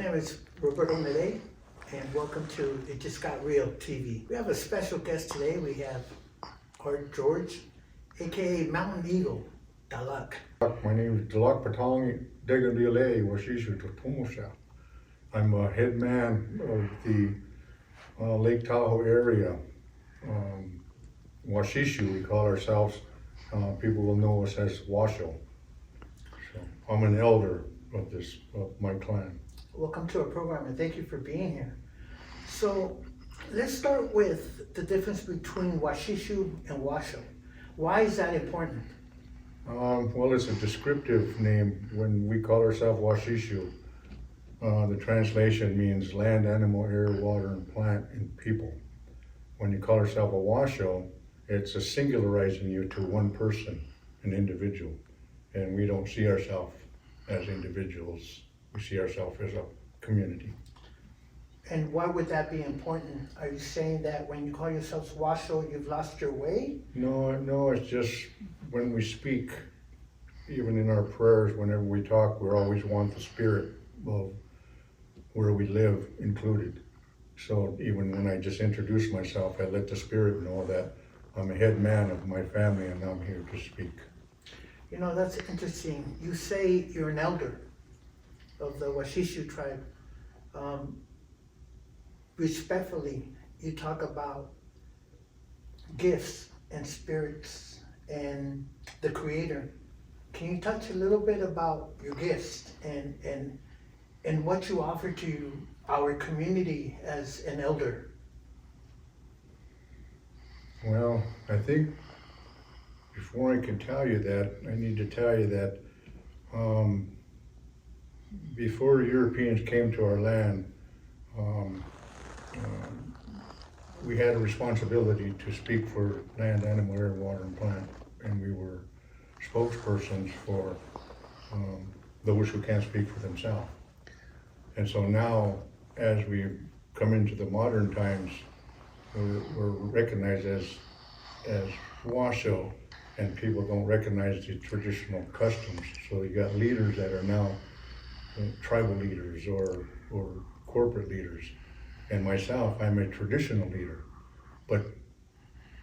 name is Roberto and welcome to It Just Got Real TV. We have a special guest today. We have Art George, aka Mountain Eagle, Dahlahk. My name is Dahlahk Pahtahlngee. I'm a head man of the Lake Tahoe area. Washishu, we call ourselves. People will know us as Washo. So I'm an elder of my clan. Welcome to our program and thank you for being here. So let's start with the difference between Washishu and Washo. Why is that important? Well, it's a descriptive name. When we call ourselves Washishu, the translation means land, animal, air, water, and plant, and people. When you call yourself a Washo, it's a singularizing you to one person, an individual. And we don't see ourselves as individuals. We see ourselves as a community. And why would that be important? Are you saying that when you call yourselves Washo, you've lost your way? No, it's just when we speak, even in our prayers, whenever we talk, we always want the spirit of where we live included. So even when I just introduce myself, I let the spirit know that I'm a head man of my family and I'm here to speak. You know, that's interesting. You say you're an elder of the Washishu tribe. Respectfully, you talk about gifts and spirits and the Creator. Can you touch a little bit about your gifts and what you offer to our community as an elder? Well, I think before I can tell you that, I need to tell you that before Europeans came to our land, we had a responsibility to speak for land, animal, air, water, and plant, and we were spokespersons for those who can't speak for themselves. And so now, as we come into the modern times, we're recognized as Washo, and people don't recognize the traditional customs. So you got leaders that are now tribal leaders or corporate leaders. And myself, I'm a traditional leader. But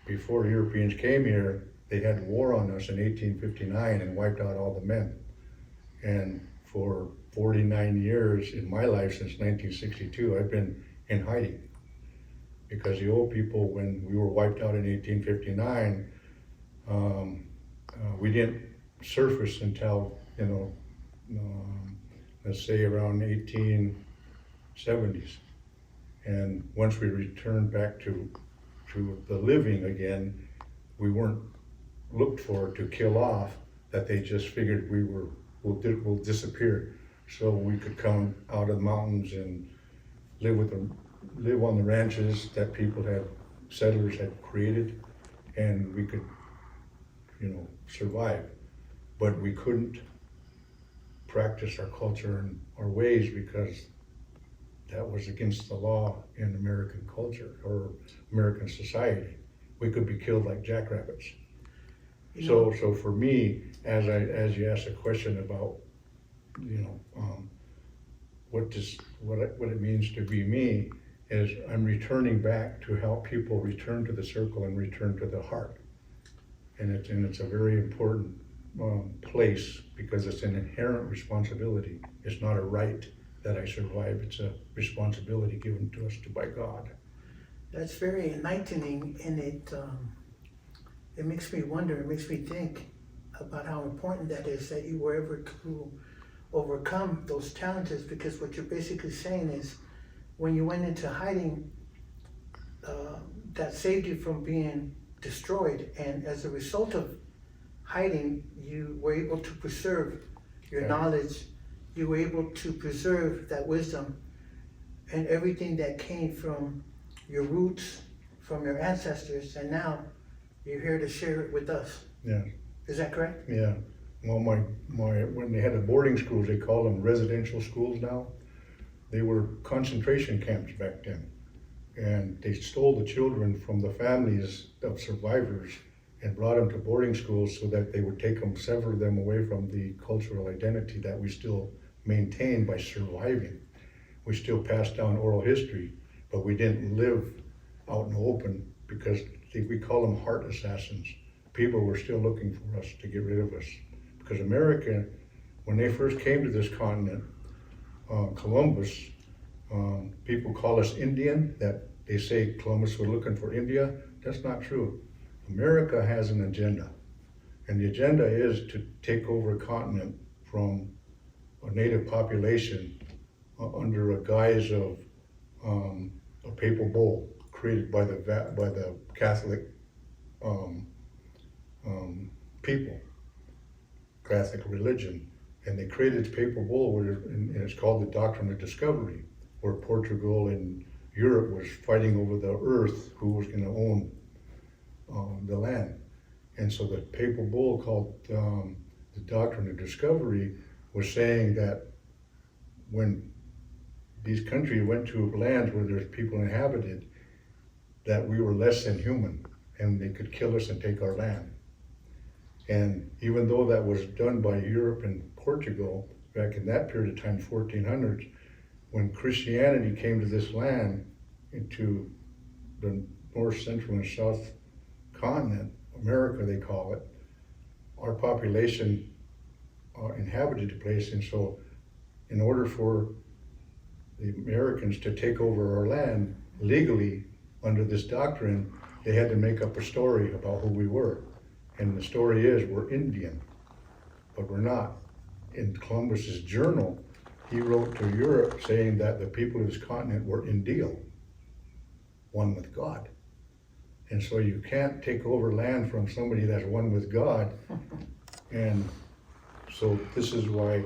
before Europeans came here, they had war on us in 1859 and wiped out all the men. And for 49 years in my life, since 1962, I've been in hiding. Because the old people, when we were wiped out in 1859, we didn't surface until, let's say around 1870s. And once we returned back to the living again, we weren't looked for to kill off, that they just figured we'll disappear. So we could come out of the mountains and live on the ranches that settlers had created, and we could, survive. But we couldn't practice our culture and our ways because that was against the law in American culture or American society. We could be killed like jackrabbits. So for me, as you asked a question about, what it means to be me, is I'm returning back to help people return to the circle and return to the heart. And it's a very important place because it's an inherent responsibility. It's not a right that I survive. It's a responsibility given to us by God. That's very enlightening, and it makes me wonder, it makes me think about how important that is, that you were able to overcome those challenges, because what you're basically saying is when you went into hiding, that saved you from being destroyed, and as a result of hiding, you were able to preserve your knowledge, you were able to preserve that wisdom and everything that came from your roots, from your ancestors, and now you're here to share it with us. Yeah. Is that correct? Yeah. Well, when they had the boarding schools, they call them residential schools now. They were concentration camps back then. And they stole the children from the families of survivors and brought them to boarding schools so that they would sever them away from the cultural identity that we still maintain by surviving. we still passed down oral history, but we didn't live out in the open because we call them heart assassins. People were still looking for us to get rid of us. Because America, when they first came to this continent, Columbus, people call us Indian, that they say Columbus was looking for India. That's not true. America has an agenda. And the agenda is to take over a continent from a native population under a guise of a papal bull created by the Catholic people, Catholic religion. And they created this papal bull, and it's called the Doctrine of Discovery, where Portugal and Europe was fighting over the earth, who was going to own the land. And so the papal bull, called the Doctrine of Discovery, was saying that when these countries went to lands where there's people inhabited, that we were less than human and they could kill us and take our land. And even though that was done by Europe and Portugal back in that period of time, 1400s, when Christianity came to this land, into the North, Central, and South continent, America they call it, our population inhabited the place. And so in order for the Americans to take over our land legally under this doctrine, they had to make up a story about who we were. And the story is, we're Indian, but we're not. In Columbus's journal, he wrote to Europe saying that the people of this continent were Indio, one with God. And so you can't take over land from somebody that's one with God. And so this is why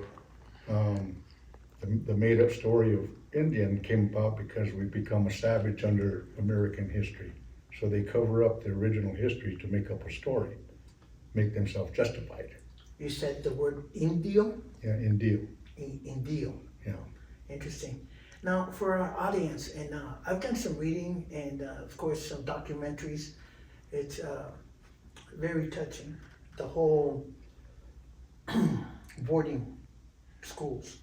the made-up story of Indian came about, because we become a savage under American history. So they cover up the original history to make up a story, make themselves justified. You said the word Indio? Yeah, Indio. Indio. Yeah. Interesting. Now, for our audience, and I've done some reading and, of course, some documentaries. It's very touching, the whole boarding schools.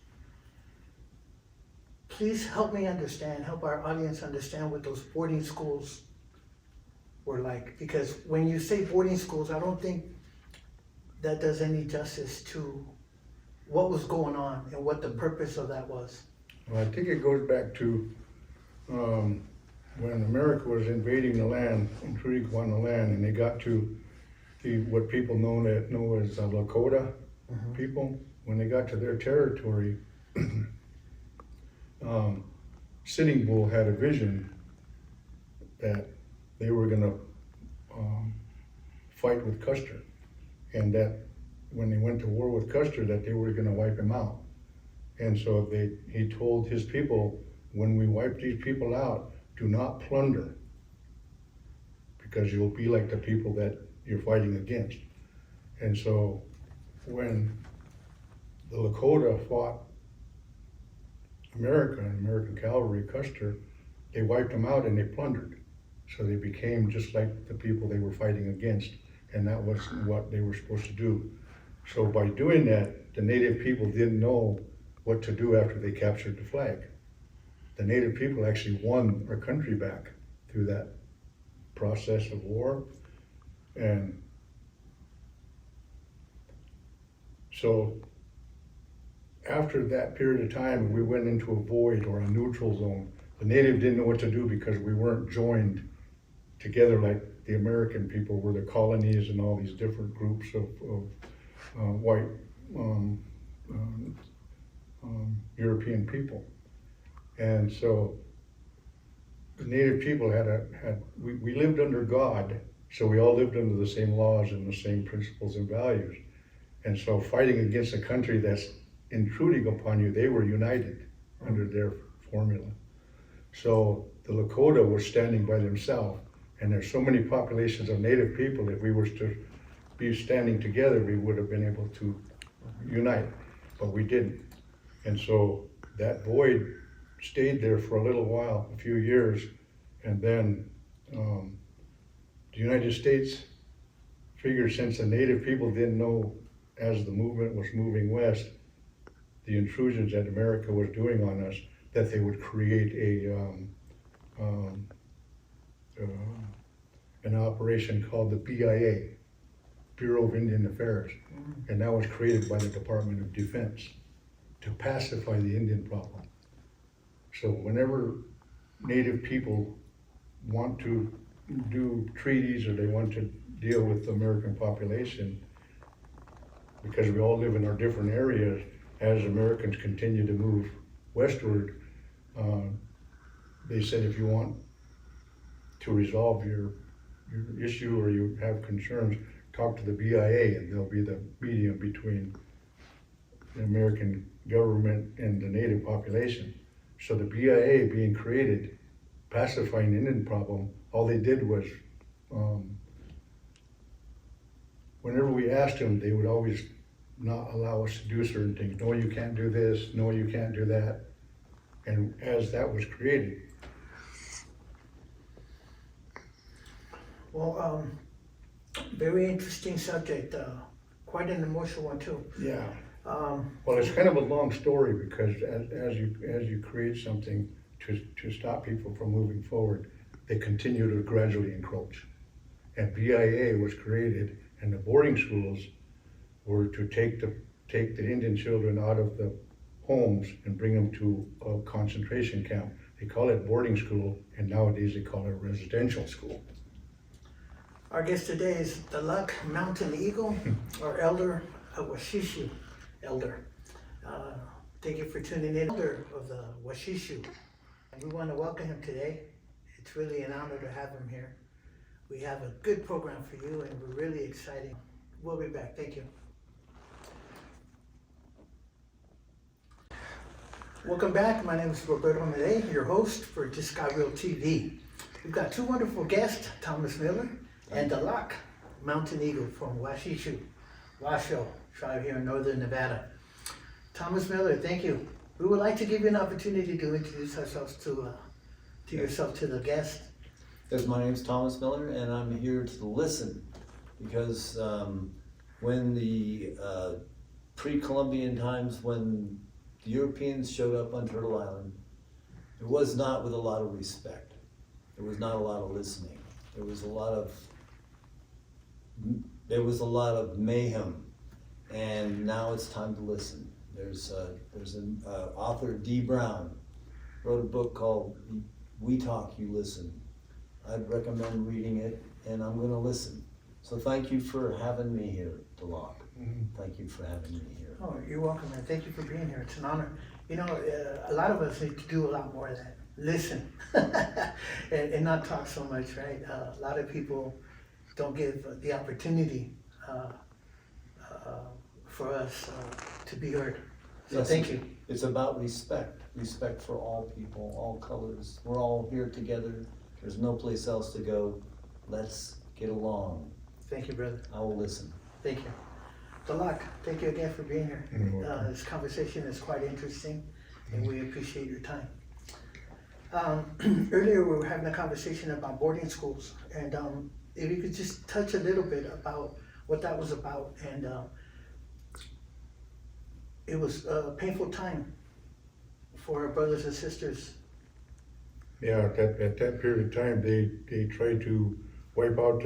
Please help me understand, help our audience understand what those boarding schools were like. Because when you say boarding schools, I don't think that does any justice to what was going on and what the purpose of that was. Well, I think it goes back to when America was invading the land, intruding upon the land, and they got to what people know as Lakota people. When they got to their territory, Sitting Bull had a vision that they were going to fight with Custer, and that when they went to war with Custer, that they were going to wipe him out. And so he told his people, when we wipe these people out, do not plunder, because you'll be like the people that you're fighting against. And so when the Lakota fought America and American cavalry, Custer, they wiped them out and they plundered. So they became just like the people they were fighting against, and that was what they were supposed to do. So by doing that, the native people didn't know what to do after they captured the flag. The native people actually won our country back through that process of war. And so after that period of time, we went into a void or a neutral zone. The native didn't know what to do because we weren't joined together like the American people were, the colonies and all these different groups of white European people. And so the native people we lived under God, so we all lived under the same laws and the same principles and values. And so fighting against a country that's intruding upon you, they were united under their formula. So the Lakota were standing by themselves, and there's so many populations of native people, if we were to be standing together, we would have been able to unite, but we didn't. And so that void stayed there for a little while, a few years, and then the United States figured, since the native people didn't know, as the movement was moving west, the intrusions that America was doing on us, that they would create an operation called the BIA, Bureau of Indian Affairs, and that was created by the Department of Defense to pacify the Indian problem. So whenever Native people want to do treaties or they want to deal with the American population, because we all live in our different areas, as Americans continue to move westward, they said if you want to resolve your issue or you have concerns, talk to the BIA and they'll be the medium between the American government and the Native population. So the BIA being created, pacifying the Indian problem, all they did was, whenever we asked them, they would always not allow us to do certain things. No, you can't do this. No, you can't do that. And as that was created. Well, very interesting subject, quite an emotional one too. Yeah. Well, it's kind of a long story because as you create something to stop people from moving forward, they continue to gradually encroach. And BIA was created, and the boarding schools were to take the Indian children out of the homes and bring them to a concentration camp. They call it boarding school, and nowadays they call it residential school. Our guest today is Dahlahk Mountain Eagal, or Elder Washishu. Elder. Thank you for tuning in, Elder of the Washishu. And we want to welcome him today. It's really an honor to have him here. We have a good program for you and we're really excited. We'll be back. Thank you. Welcome back. My name is Roberto, your host for Sky Real TV. We've got two wonderful guests, Thomas Miller and Dahlahk Mountain Eagal from Washishu, Washoe tribe here in northern Nevada. Thomas Miller, thank you. We would like to give you an opportunity to introduce ourselves to yourself to the guest. Yes, my name is Thomas Miller, and I'm here to listen because when the pre-Columbian times, when the Europeans showed up on Turtle Island, it was not with a lot of respect. There was not a lot of listening. There was a lot of mayhem, and now it's time to listen. There's an author, D. Brown, wrote a book called We Talk, You Listen. I'd recommend reading it, and I'm going to listen. So thank you for having me here, Dahlahk. Thank you for having me here. Oh, you're welcome, man. Thank you for being here. It's an honor. You know, a lot of us need to do a lot more of that. Listen and not talk so much, right? A lot of people don't give the opportunity for us to be heard. So Yes, thank you. It's about respect. Respect for all people, all colors. We're all here together. There's no place else to go. Let's get along. Thank you, brother. I will listen. Thank you. Dahlahk, thank you again for being here. You're welcome. This conversation is quite interesting, and we appreciate your time. Earlier, we were having a conversation about boarding schools, and if you could just touch a little bit about what that was about, and it was a painful time for our brothers and sisters. Yeah, at that period of time, they tried to wipe out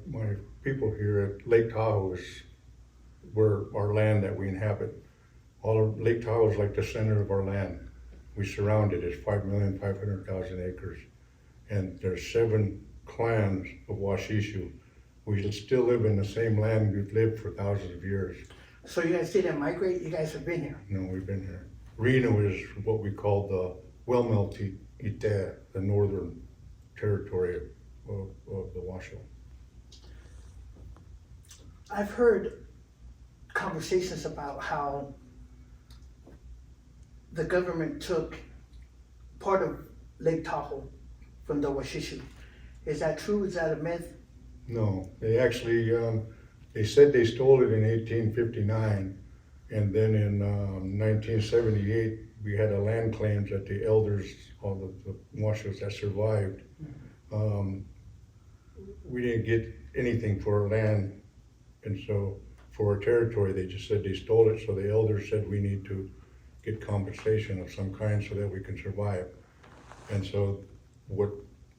my people here at Lake Tahoe is where our land that we inhabit. All of Lake Tahoe is like the center of our land. We surround it. It's 5,500,000 acres. And there's 7 clans of Washishu. We still live in the same land we've lived for thousands of years. So you guys didn't migrate? You guys have been here? No, we've been here. Reno is what we call the Wellmelt Ite, the northern territory of the Washoe. I've heard conversations about how the government took part of Lake Tahoe from the Washishu. Is that true? Is that a myth? No, they actually, they said they stole it in 1859, and then in 1978, we had a land claims that the elders, all the Washoes that survived, we didn't get anything for our land, and so for our territory, they just said they stole it, so the elders said we need to get compensation of some kind so that we can survive. And so what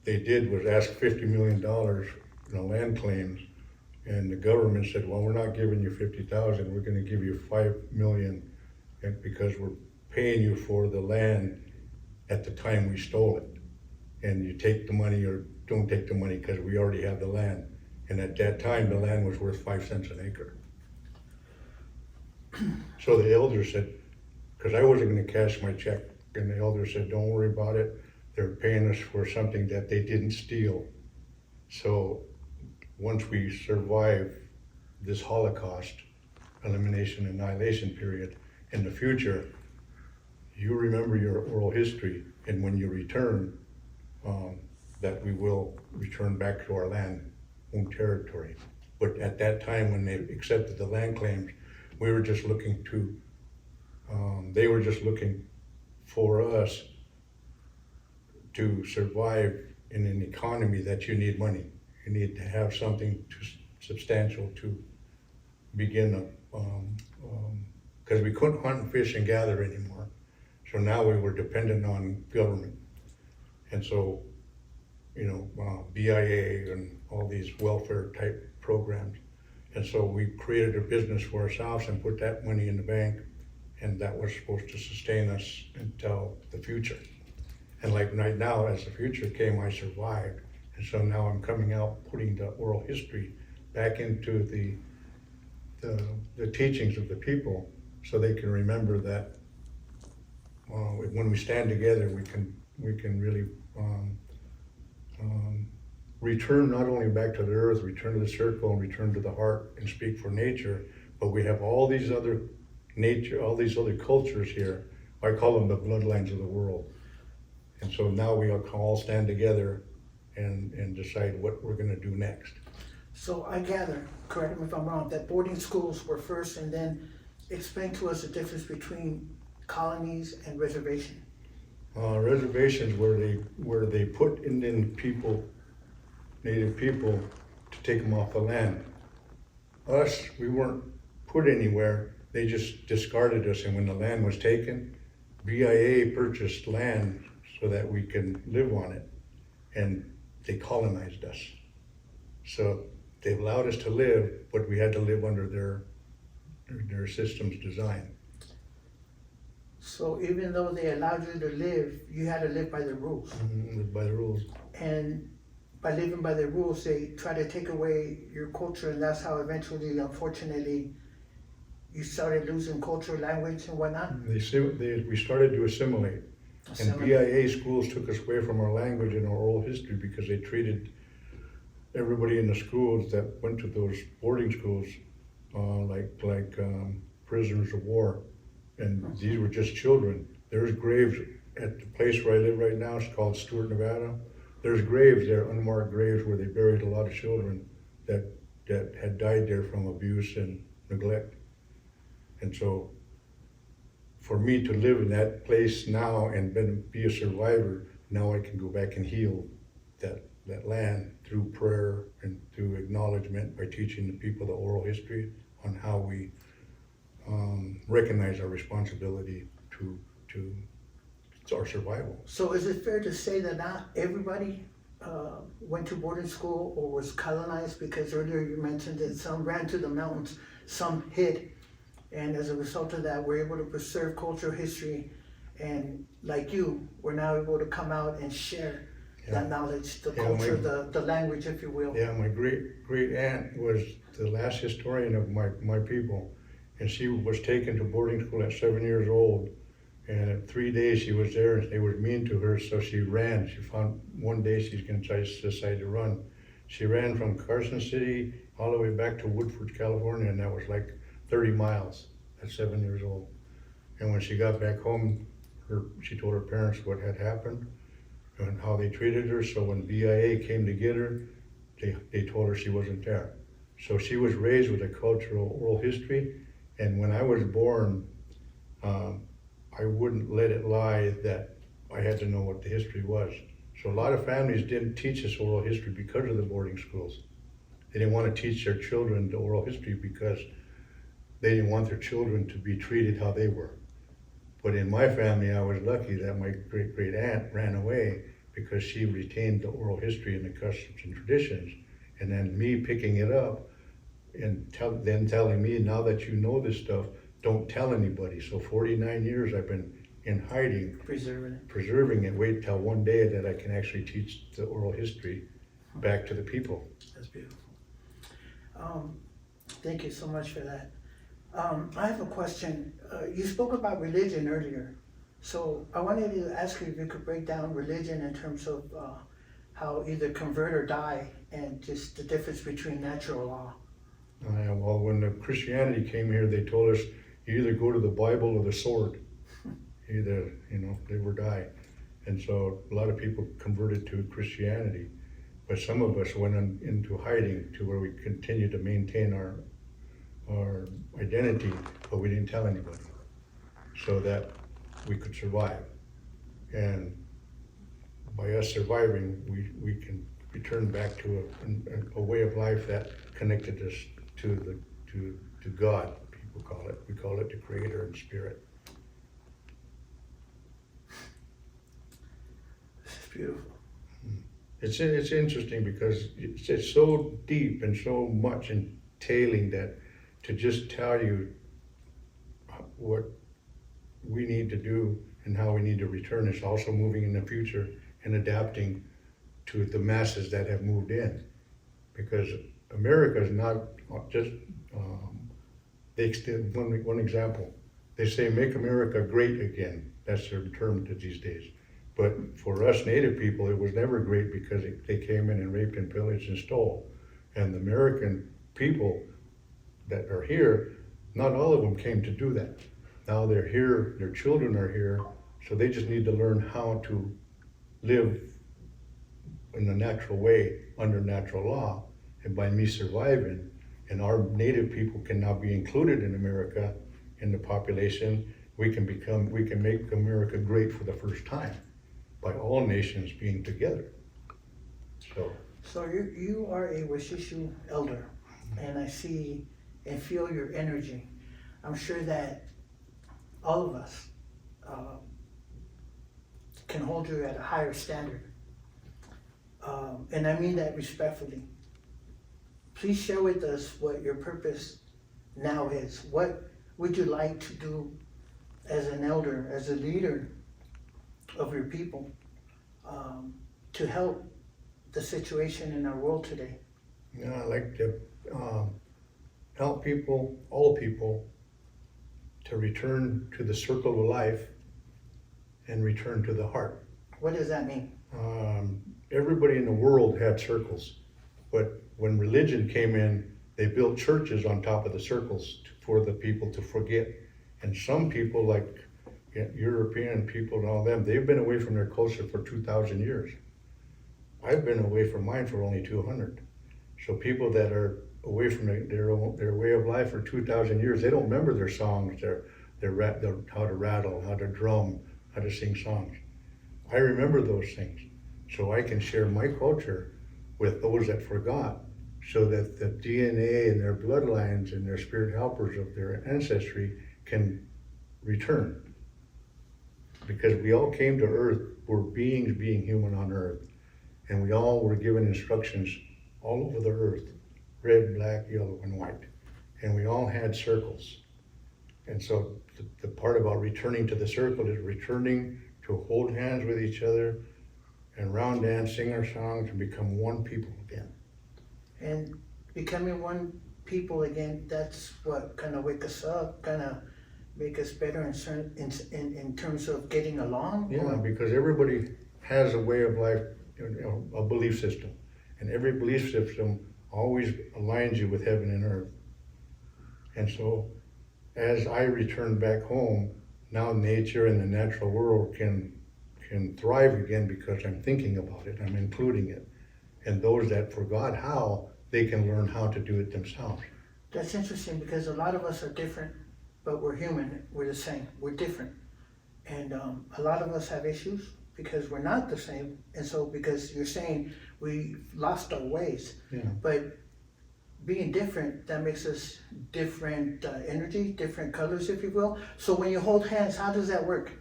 they did was ask $50 million in land claims, and the government said, well, we're not giving you 50,000, we're gonna give you 5 million, and because we're paying you for the land at the time we stole it. And you take the money or don't take the money because we already have the land. And at that time, the land was worth 5 cents an acre. So the elder said, because I wasn't gonna cash my check, and the elder said, don't worry about it. They're paying us for something that they didn't steal. So once we survive this Holocaust, elimination, annihilation period, in the future, you remember your oral history, and when you return, that we will return back to our land, home territory. But at that time, when they accepted the land claims, we were just looking to, they were just looking for us to survive in an economy that you need money. You need to have something substantial to begin because we couldn't hunt and fish and gather anymore. So now we were dependent on government. And so, BIA and all these welfare type programs. And so we created a business for ourselves and put that money in the bank, and that was supposed to sustain us until the future. And like right now, as the future came, I survived. And so now I'm coming out, putting the oral history back into the teachings of the people, so they can remember that when we stand together, we can really return not only back to the earth, return to the circle, and return to the heart and speak for nature, but we have all these other cultures here. I call them the bloodlines of the world. And so now we all stand together and decide what we're gonna do next. So I gather, correct me if I'm wrong, that boarding schools were first, and then explain to us the difference between colonies and reservation. Reservations where they put Indian people, native people, to take them off the land. Us, we weren't put anywhere, they just discarded us, and when the land was taken, BIA purchased land so that we can live on it, and they colonized us. So they allowed us to live, but we had to live under their system's design. So even though they allowed you to live, you had to live by the rules. Live by the rules. And by living by the rules, they try to take away your culture, and that's how eventually, unfortunately, you started losing culture, language, and whatnot. We started to assimilate. And BIA schools took us away from our language and our oral history because they treated everybody in the schools that went to those boarding schools like prisoners of war. And these were just children. There's graves at the place where I live right now. It's called Stewart, Nevada. There's graves there, unmarked graves, where they buried a lot of children that had died there from abuse and neglect. And so for me to live in that place now and be a survivor, now I can go back and heal that land through prayer and through acknowledgement by teaching the people the oral history on how we recognize our responsibility to our survival. So is it fair to say that not everybody went to boarding school or was colonized? Because earlier you mentioned that some ran to the mountains, some hid. And as a result of that, we're able to preserve cultural history. And like you, we're now able to come out and share that knowledge, the culture, the language, if you will. Yeah, my great aunt was the last historian of my people. And she was taken to boarding school at 7 years old. And at 3 days she was there, and they were mean to her, so she ran. She found one day she's gonna decide to run. She ran from Carson City all the way back to Woodford, California, and that was like 30 miles at 7 years old. And when she got back home, she told her parents what had happened and how they treated her. So when BIA came to get her, they told her she wasn't there. So she was raised with a cultural oral history. And when I was born, I wouldn't let it lie that I had to know what the history was. So a lot of families didn't teach us oral history because of the boarding schools. They didn't want to teach their children the oral history because they didn't want their children to be treated how they were. But in my family, I was lucky that my great aunt ran away because she retained the oral history and the customs and traditions. And then me picking it up and then telling me, now that you know this stuff, don't tell anybody. So 49 years I've been in hiding, preserving it, wait till one day that I can actually teach the oral history back to the people. That's beautiful. Thank you so much for that. I have a question. You spoke about religion earlier. So I wanted to ask you if you could break down religion in terms of how either convert or die and just the difference between natural law. Well, when the Christianity came here, they told us you either go to the Bible or the sword. Either, live or die. And so a lot of people converted to Christianity, but some of us went into hiding to where we continued to maintain our identity, but we didn't tell anybody, so that we could survive. And by us surviving, we can return back to a way of life that connected us to God. People call it. We call it the Creator and Spirit. Beautiful. It's interesting because it's so deep and so much entailing that to just tell you what we need to do and how we need to return is also moving in the future and adapting to the masses that have moved in. Because America is not just, they extend one example. They say, make America great again. That's their term these days. But for us Native people, it was never great because they came in and raped and pillaged and stole. And the American people that are here, not all of them came to do that. Now they're here, their children are here, so they just need to learn how to live in a natural way under natural law. And by me surviving, and our Native people can now be included in America, in the population, we can make America great for the first time, by all nations being together. So you are a Washishu elder, and I see and feel your energy. I'm sure that all of us can hold you at a higher standard. And I mean that respectfully. Please share with us what your purpose now is. What would you like to do as an elder, as a leader of your people, to help the situation in our world today? I like to help people, all people, to return to the circle of life and return to the heart. What does that mean? Everybody in the world had circles, but when religion came in, they built churches on top of the circles for the people to forget. And some people, like European people and all them, they've been away from their culture for 2,000 years. I've been away from mine for only 200. So people that are away from their way of life for 2,000 years, they don't remember their songs, their how to rattle, how to drum, how to sing songs. I remember those things, so I can share my culture with those that forgot, so that the DNA and their bloodlines and their spirit helpers of their ancestry can return. Because we all came to earth, we're beings being human on earth, and we all were given instructions all over the earth, red, black, yellow, and white. And we all had circles. And so the part about returning to the circle is returning to hold hands with each other and round dance, sing our songs, and become one people again. And becoming one people again, that's what kind of wake us up, kind of make us better in terms of getting along? Yeah, because everybody has a way of life, a belief system. And every belief system always aligns you with heaven and earth. And so as I return back home, now nature and the natural world can thrive again because I'm thinking about it, I'm including it. And those that forgot how, they can learn how to do it themselves. That's interesting because a lot of us are different, but we're human, we're the same, we're different. And a lot of us have issues because we're not the same. And so because you're saying we lost our ways, Yeah. but being different, that makes us different energy, different colors, if you will. So when you hold hands, how does that work?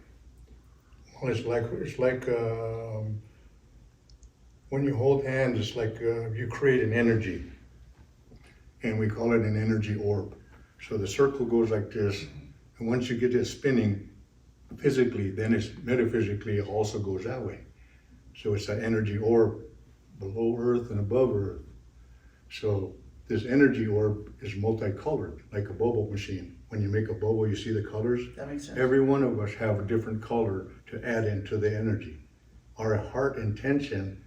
Well, it's like when you hold hands, it's like you create an energy, and we call it an energy orb. So the circle goes like this, and once you get it spinning physically, then it's metaphysically, it also goes that way. So it's an energy orb below Earth and above Earth. So this energy orb is multicolored, like a bubble machine. When you make a bubble, you see the colors. That makes sense. Every one of us have a different color to add into the energy. Our heart intention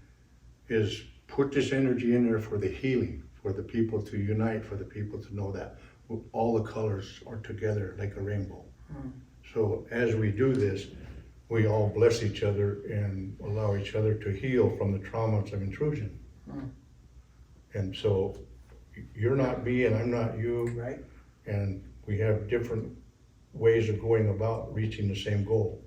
is put this energy in there for the healing, for the people to unite, for the people to know that all the colors are together like a rainbow. So as we do this, we all bless each other and allow each other to heal from the traumas of intrusion. And so you're not me and I'm not you. Right. And we have different ways of going about reaching the same goal.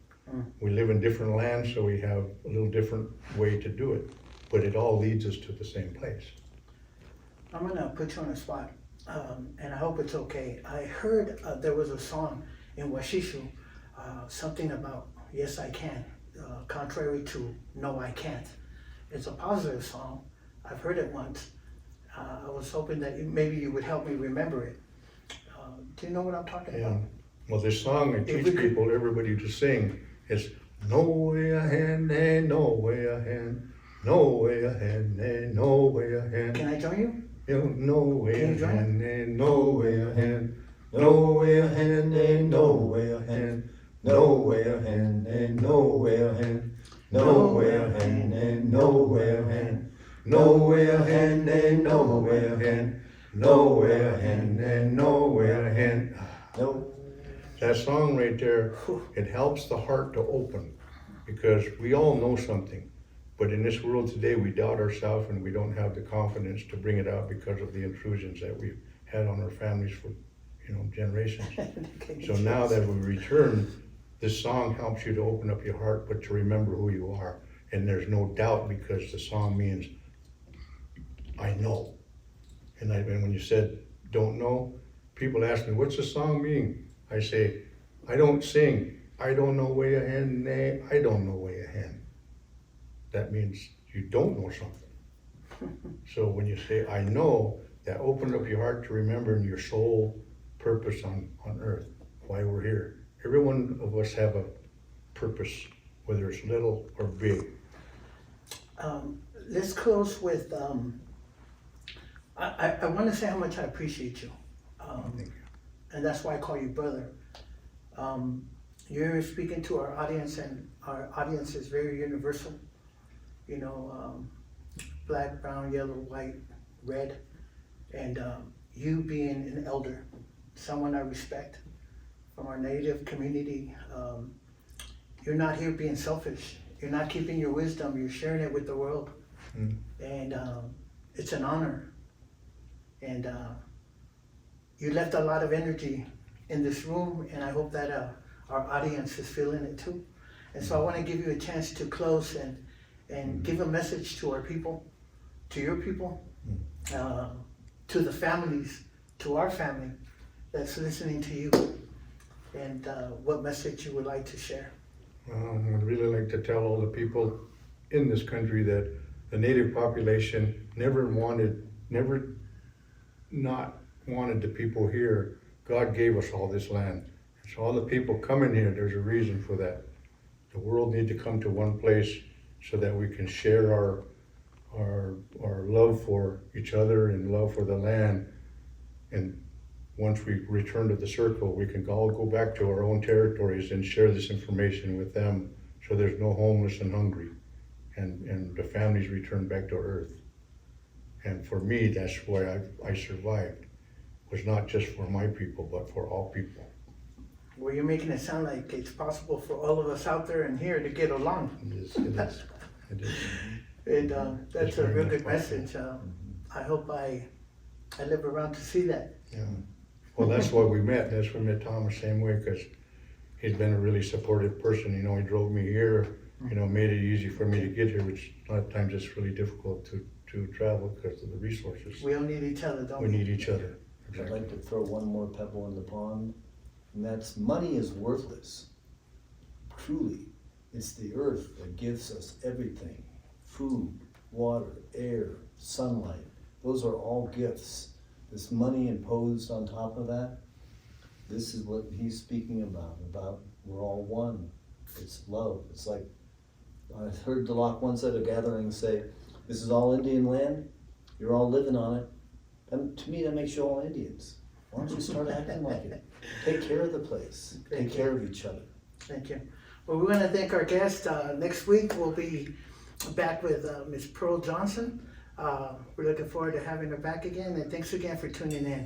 We live in different lands, so we have a little different way to do it, but it all leads us to the same place. I'm gonna put you on the spot, and I hope it's okay. I heard there was a song in Washishu, something about yes I can, contrary to no I can't. It's a positive song. I've heard it once. I was hoping that maybe you would help me remember it. Do you know what I'm talking about? Well, this song I If teach we could- people, everybody to sing is no way ahead, no way ahead, no way ahead, no way ahead. Can I join you? No way Can you join ahead, no way ahead, no way ahead, no way ahead, no way ahead, no way ahead, no way ahead, no way ahead, no way ahead, no way ahead, no way ahead, no way ahead. No. That song right there, it helps the heart to open, because we all know something. But in this world today, we doubt ourselves and we don't have the confidence to bring it out because of the intrusions that we've had on our families for, generations. So now that we return, this song helps you to open up your heart, but to remember who you are. And there's no doubt, because the song means, I know. And when you said, don't know, people ask me, what's the song mean? I say, I don't sing. I don't know way ahead, nay, I don't know way ahead. That means you don't know something. So when you say, I know, that opened up your heart to remembering your sole purpose on earth, why we're here. Every one of us have a purpose, whether it's little or big. Let's close with, I want to say how much I appreciate you. Thank you. And that's why I call you brother. You're speaking to our audience, and our audience is very universal. Black, brown, yellow, white, red, and you being an elder, someone I respect from our native community. You're not here being selfish. You're not keeping your wisdom. You're sharing it with the world, and it's an honor. And you left a lot of energy in this room, and I hope that our audience is feeling it too. And so I want to give you a chance to close and give a message to our people, to your people, to the families, to our family that's listening to you, and what message you would like to share. I'd really like to tell all the people in this country that the native population never not wanted the people here. God gave us all this land. So all the people coming here, there's a reason for that. The world needs to come to one place so that we can share our love for each other and love for the land. And once we return to the circle, we can all go back to our own territories and share this information with them, so there's no homeless and hungry, and the families return back to earth. And for me, that's why I survived. It was not just for my people, but for all people. Well, you're making it sound like it's possible for all of us out there and here to get along. It is. It is. And that's a real good message. I hope I live around to see that. Yeah. Well, that's why we met. That's why we met Tom the same way, because he's been a really supportive person. He drove me here, made it easy for me to get here, which a lot of times it's really difficult to to travel because of the resources. We all need each other, don't we? We need each other. I'd Exactly. like to throw one more pebble in the pond, and that's money is worthless. Truly, it's the earth that gives us everything. Food, water, air, sunlight, those are all gifts. This money imposed on top of that, this is what he's speaking about we're all one. It's love. It's like, I heard Dahlahk once at a gathering say, this is all Indian land, you're all living on it. And to me, that makes you all Indians. Why don't you start acting like it? Take care of the place. Take care of each other. Thank you. Well, we want to thank our guest. Next week, we'll be back with Ms. Pearl Johnson. We're looking forward to having her back again, and thanks again for tuning in.